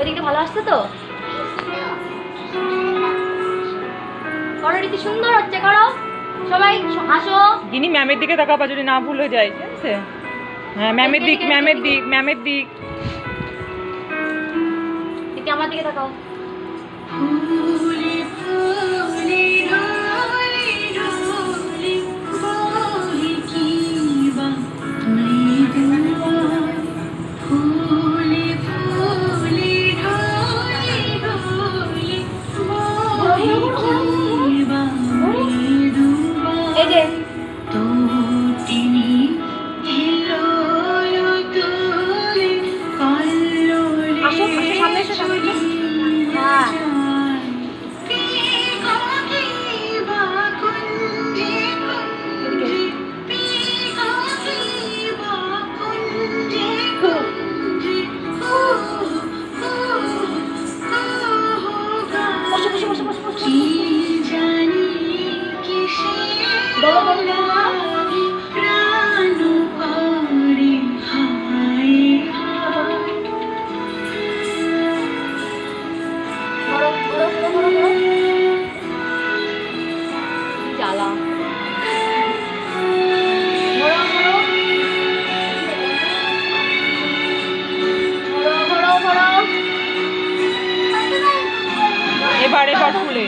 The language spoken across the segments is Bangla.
ওদিকে ভালো আসছে তো? করো রীতি, সুন্দর হচ্ছে, করো সবাই হাসো। গিনি ম্যামের দিকে তাকাবা যদি না ভুল হয়ে যায়, ঠিক আছে? হ্যাঁ, ম্যামের দিক, ম্যামের দিক, ম্যামের দিক। রীতি আমার দিকে তাকাও। এই যে আসো, সামনে এসো, সামনে এসো। হ্যাঁ, বসো বসো বসো বসো বসো। বলো বলো বলো। জ্বালা এবার এবার ফুলে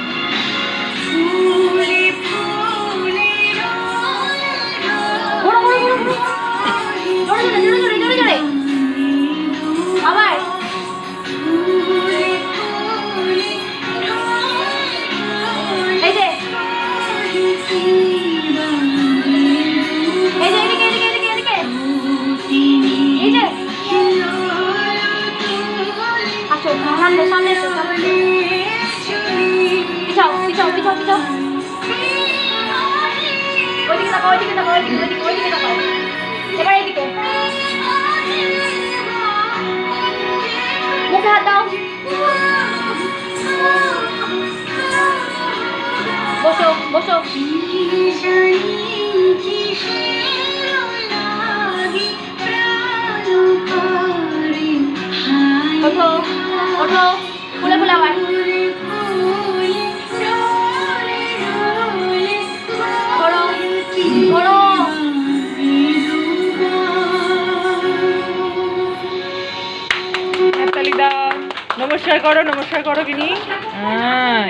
আবার এই যে এদিকে এদিকে এদিকে এদিকে এই যে আসো, সামনে সামনে এসো, সামনে পিছাও পিছাও পিছাও পিছাও। ওইদিকে তাকাও, ওইদিকে তাকাও, ওইদিকে ওইদিকে ওইদিকে তাকাও। এবার এইদিকে মুখে হাত দাও। বসো বসো। ওঠো ওঠো, ফুলে ফুলে আবার ঘোরো ঘোরো। হাততালি দাও, নমস্কার করো, নমস্কার করো গিনি। হ্যাঁ।